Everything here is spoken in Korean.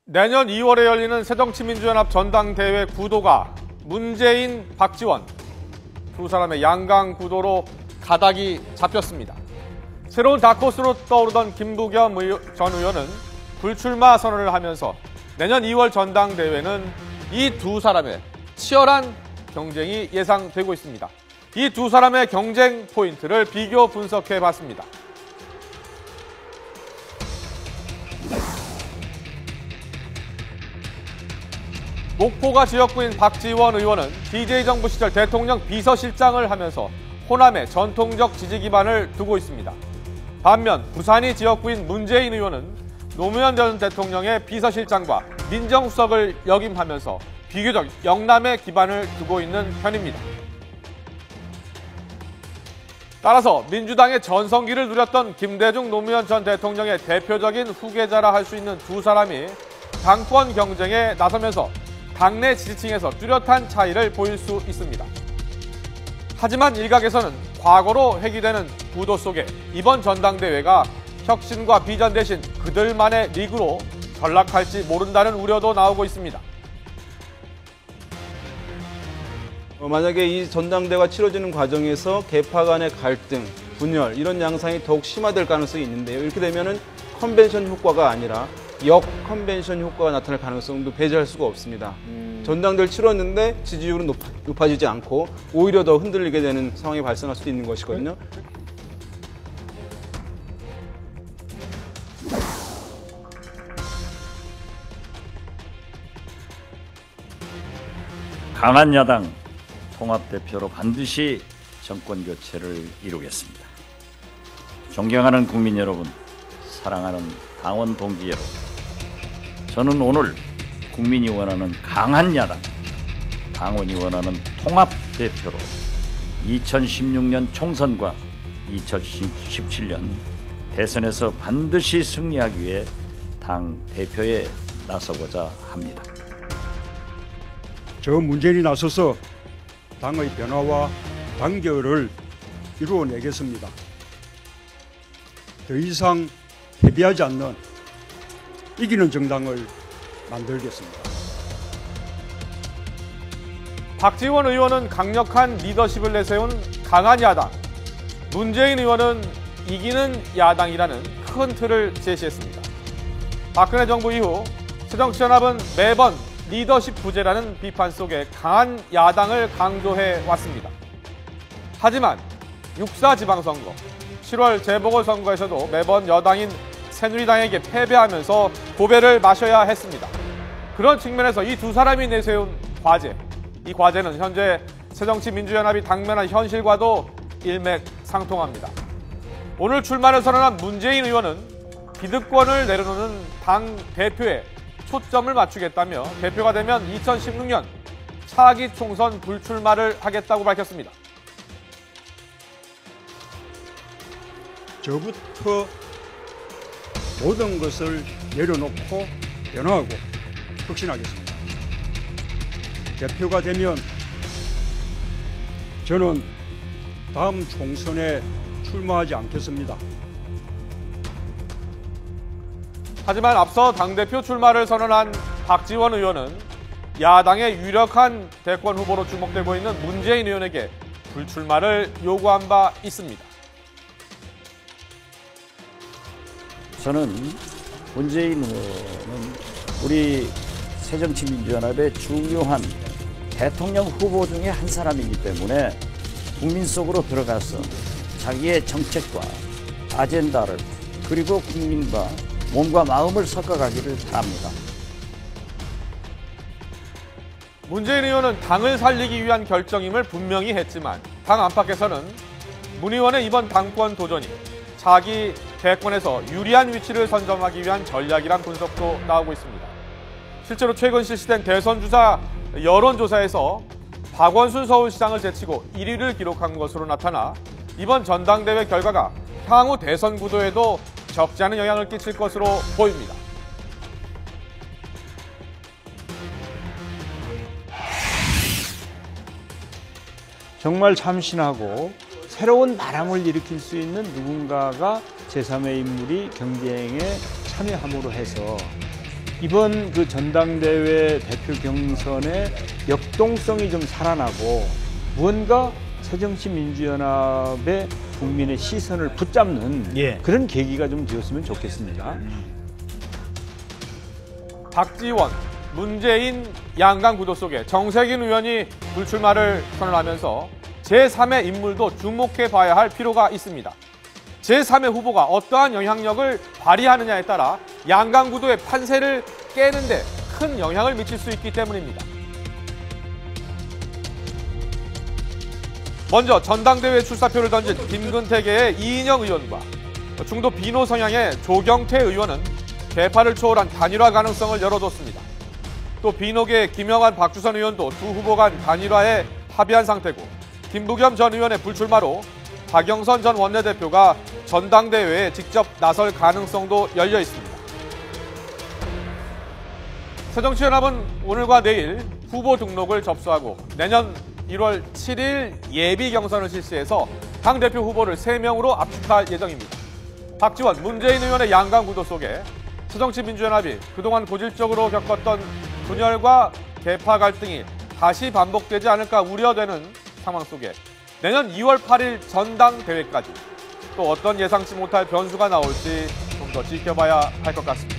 내년 2월에 열리는 새정치민주연합 전당대회 구도가 문재인, 박지원 두 사람의 양강 구도로 가닥이 잡혔습니다. 새로운 다크호스로 떠오르던 김부겸 전 의원은 불출마 선언을 하면서 내년 2월 전당대회는 이 두 사람의 치열한 경쟁이 예상되고 있습니다. 이 두 사람의 경쟁 포인트를 비교 분석해 봤습니다. 목포가 지역구인 박지원 의원은 DJ 정부 시절 대통령 비서실장을 하면서 호남에 전통적 지지 기반을 두고 있습니다. 반면 부산이 지역구인 문재인 의원은 노무현 전 대통령의 비서실장과 민정수석을 역임하면서 비교적 영남에 기반을 두고 있는 편입니다. 따라서 민주당의 전성기를 누렸던 김대중 노무현 전 대통령의 대표적인 후계자라 할 수 있는 두 사람이 당권 경쟁에 나서면서 당내 지지층에서 뚜렷한 차이를 보일 수 있습니다. 하지만 일각에서는 과거로 회귀되는 구도 속에 이번 전당대회가 혁신과 비전 대신 그들만의 리그로 전락할지 모른다는 우려도 나오고 있습니다. 만약에 이 전당대회가 치러지는 과정에서 계파 간의 갈등, 분열 이런 양상이 더욱 심화될 가능성이 있는데요. 이렇게 되면은 컨벤션 효과가 아니라 역 컨벤션 효과가 나타날 가능성도 배제할 수가 없습니다. 전당대회를 치렀는데 지지율은 높아지지 않고 오히려 더 흔들리게 되는 상황이 발생할 수도 있는 것이거든요. 강한 야당 통합대표로 반드시 정권교체를 이루겠습니다. 존경하는 국민 여러분, 사랑하는 당원 동지 여러분, 저는 오늘 국민이 원하는 강한 야당, 당원이 원하는 통합대표로 2016년 총선과 2017년 대선에서 반드시 승리하기 위해 당 대표에 나서고자 합니다. 저 문재인이 나서서 당의 변화와 단결을 이루어내겠습니다. 더 이상 패배하지 않는 이기는 정당을 만들겠습니다. 박지원 의원은 강력한 리더십을 내세운 강한 야당, 문재인 의원은 이기는 야당이라는 큰 틀을 제시했습니다. 박근혜 정부 이후 새정치연합은 매번 리더십 부재라는 비판 속에 강한 야당을 강조해 왔습니다. 하지만 6.4 지방선거, 7월 재보궐선거에서도 매번 여당인 새누리당에게 패배하면서 고배를 마셔야 했습니다. 그런 측면에서 이 두 사람이 내세운 과제, 이 과제는 현재 새정치민주연합이 당면한 현실과도 일맥상통합니다. 오늘 출마를 선언한 문재인 의원은 기득권을 내려놓는 당 대표에 초점을 맞추겠다며 대표가 되면 2016년 차기 총선 불출마를 하겠다고 밝혔습니다. 저부터 모든 것을 내려놓고 변화하고 혁신하겠습니다. 대표가 되면 저는 다음 총선에 출마하지 않겠습니다. 하지만 앞서 당대표 출마를 선언한 박지원 의원은 야당의 유력한 대권 후보로 주목되고 있는 문재인 의원에게 불출마를 요구한 바 있습니다. 저는 문재인 의원은 우리 새정치민주연합의 중요한 대통령 후보 중에 한 사람이기 때문에 국민 속으로 들어가서 자기의 정책과 아젠다를 그리고 국민과 몸과 마음을 섞어가기를 바랍니다. 문재인 의원은 당을 살리기 위한 결정임을 분명히 했지만 당 안팎에서는 문 의원의 이번 당권 도전이 자기 대권에서 유리한 위치를 선점하기 위한 전략이란 분석도 나오고 있습니다. 실제로 최근 실시된 대선주사 여론조사에서 박원순 서울시장을 제치고 1위를 기록한 것으로 나타나 이번 전당대회 결과가 향후 대선 구도에도 적지 않은 영향을 끼칠 것으로 보입니다. 정말 참신하고 새로운 바람을 일으킬 수 있는 누군가가 제3의 인물이 경쟁에 참여함으로 해서 이번 그 전당대회 대표 경선의 역동성이 좀 살아나고 무언가 새정치민주연합의 국민의 시선을 붙잡는 그런 계기가 좀 되었으면 좋겠습니다. 박지원, 문재인 양강 구도 속에 정세균 의원이 불출마를 선언하면서 제3의 인물도 주목해 봐야 할 필요가 있습니다. 제3의 후보가 어떠한 영향력을 발휘하느냐에 따라 양강 구도의 판세를 깨는데 큰 영향을 미칠 수 있기 때문입니다. 먼저 전당대회 출사표를 던진 김근태계의 이인영 의원과 중도 비노 성향의 조경태 의원은 개파를 초월한 단일화 가능성을 열어뒀습니다. 또 비노계의 김영환, 박주선 의원도 두 후보 간 단일화에 합의한 상태고 김부겸 전 의원의 불출마로 박영선 전 원내대표가 전당대회에 직접 나설 가능성도 열려 있습니다. 새정치연합은 오늘과 내일 후보 등록을 접수하고 내년 1월 7일 예비 경선을 실시해서 당대표 후보를 3명으로 압축할 예정입니다. 박지원, 문재인 의원의 양강 구도 속에 새정치민주연합이 그동안 고질적으로 겪었던 분열과 계파 갈등이 다시 반복되지 않을까 우려되는 상황 속에 내년 2월 8일 전당대회까지 또 어떤 예상치 못할 변수가 나올지 좀 더 지켜봐야 할 것 같습니다.